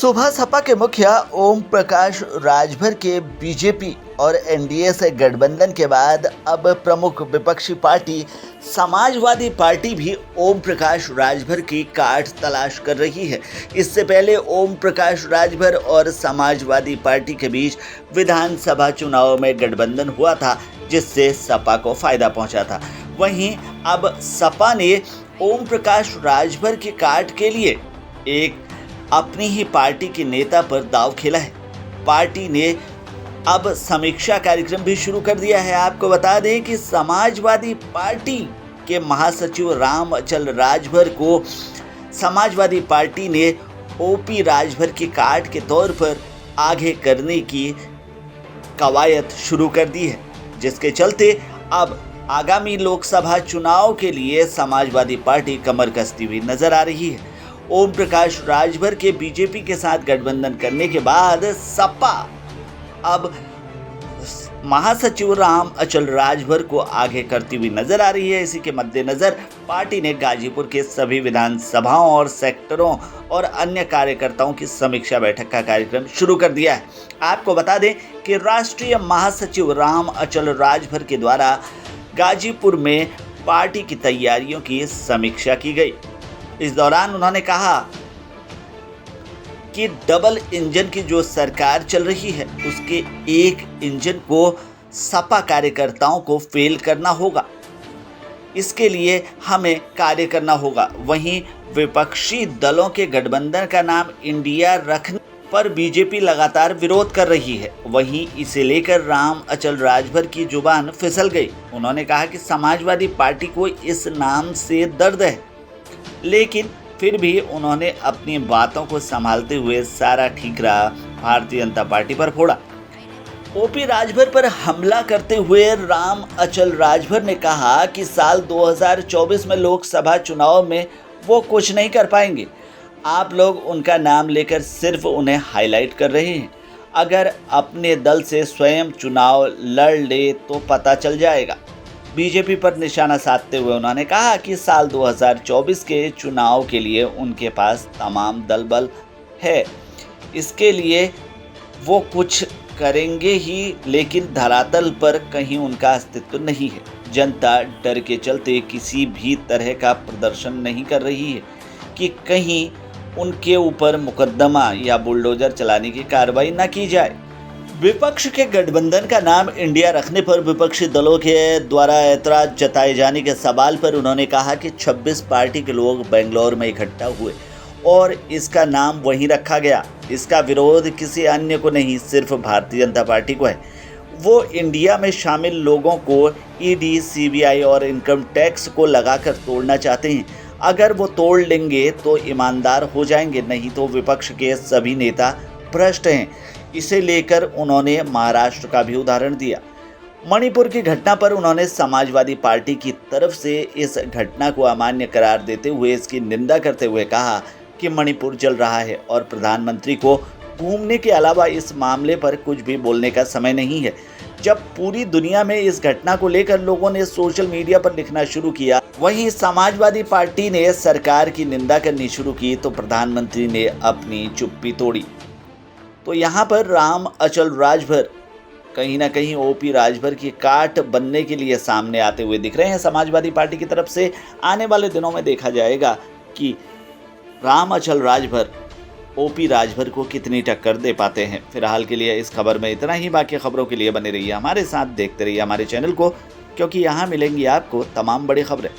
सुबह सपा के मुखिया ओम प्रकाश राजभर के बीजेपी और एनडीए से गठबंधन के बाद अब प्रमुख विपक्षी पार्टी समाजवादी पार्टी भी ओम प्रकाश राजभर की काट तलाश कर रही है। इससे पहले ओम प्रकाश राजभर और समाजवादी पार्टी के बीच विधानसभा चुनाव में गठबंधन हुआ था, जिससे सपा को फायदा पहुंचा था। वहीं अब सपा ने ओम प्रकाश राजभर की काट के लिए एक अपनी ही पार्टी के नेता पर दांव खेला है। पार्टी ने अब समीक्षा कार्यक्रम भी शुरू कर दिया है। आपको बता दें कि समाजवादी पार्टी के महासचिव राम अचल राजभर को समाजवादी पार्टी ने ओपी राजभर की काट के तौर पर आगे करने की कवायद शुरू कर दी है, जिसके चलते अब आगामी लोकसभा चुनाव के लिए समाजवादी पार्टी कमर कसती हुई नजर आ रही है। ओम प्रकाश राजभर के बीजेपी के साथ गठबंधन करने के बाद सपा अब महासचिव राम अचल राजभर को आगे करती हुई नजर आ रही है। इसी के मद्देनजर पार्टी ने गाजीपुर के सभी विधानसभाओं और सेक्टरों और अन्य कार्यकर्ताओं की समीक्षा बैठक का कार्यक्रम शुरू कर दिया है। आपको बता दें कि राष्ट्रीय महासचिव राम अचल राजभर के द्वारा गाजीपुर में पार्टी की तैयारियों की समीक्षा की गई। इस दौरान उन्होंने कहा कि डबल इंजन की जो सरकार चल रही है, उसके एक इंजन को सपा कार्यकर्ताओं को फेल करना होगा। इसके लिए हमें कार्य करना होगा। वहीं विपक्षी दलों के गठबंधन का नाम इंडिया रखने पर बीजेपी लगातार विरोध कर रही है। वहीं इसे लेकर राम अचल राजभर की जुबान फिसल गई। उन्होंने कहा कि समाजवादी पार्टी को इस नाम से दर्द है, लेकिन फिर भी उन्होंने अपनी बातों को संभालते हुए सारा ठीकरा भारतीय जनता पार्टी पर फोड़ा। ओपी राजभर पर हमला करते हुए राम अचल राजभर ने कहा कि साल 2024 में लोकसभा चुनाव में वो कुछ नहीं कर पाएंगे। आप लोग उनका नाम लेकर सिर्फ उन्हें हाईलाइट कर रहे हैं। अगर अपने दल से स्वयं चुनाव लड़ ले तो पता चल जाएगा। बीजेपी पर निशाना साधते हुए उन्होंने कहा कि साल 2024 के चुनाव के लिए उनके पास तमाम दल बल है, इसके लिए वो कुछ करेंगे ही, लेकिन धरातल पर कहीं उनका अस्तित्व नहीं है। जनता डर के चलते किसी भी तरह का प्रदर्शन नहीं कर रही है कि कहीं उनके ऊपर मुकदमा या बुलडोजर चलाने की कार्रवाई न की जाए। विपक्ष के गठबंधन का नाम इंडिया रखने पर विपक्षी दलों के द्वारा ऐतराज जताए जाने के सवाल पर उन्होंने कहा कि 26 पार्टी के लोग बेंगलोर में इकट्ठा हुए और इसका नाम वहीं रखा गया। इसका विरोध किसी अन्य को नहीं, सिर्फ भारतीय जनता पार्टी को है। वो इंडिया में शामिल लोगों को ईडी, सीबीआई और इनकम टैक्स को लगाकर तोड़ना चाहते हैं। अगर वो तोड़ लेंगे तो ईमानदार हो जाएंगे, नहीं तो विपक्ष के सभी नेता भ्रष्ट हैं। इसे लेकर उन्होंने महाराष्ट्र का भी उदाहरण दिया। मणिपुर की घटना पर उन्होंने समाजवादी पार्टी की तरफ से इस घटना को अमान्य करार देते हुए इसकी निंदा करते हुए कहा कि मणिपुर जल रहा है और प्रधानमंत्री को घूमने के अलावा इस मामले पर कुछ भी बोलने का समय नहीं है। जब पूरी दुनिया में इस घटना को लेकर लोगों ने सोशल मीडिया पर लिखना शुरू किया, वहीं समाजवादी पार्टी ने सरकार की निंदा करनी शुरू की तो प्रधानमंत्री ने अपनी चुप्पी तोड़ी। तो यहाँ पर राम अचल राजभर कहीं ना कहीं ओपी राजभर की काट बनने के लिए सामने आते हुए दिख रहे हैं समाजवादी पार्टी की तरफ से। आने वाले दिनों में देखा जाएगा कि राम अचल राजभर ओपी राजभर को कितनी टक्कर दे पाते हैं। फिलहाल के लिए इस खबर में इतना ही। बाकी खबरों के लिए बने रहिए हमारे साथ, देखते रहिए हमारे चैनल को, क्योंकि यहाँ मिलेंगी आपको तमाम बड़ी खबरें।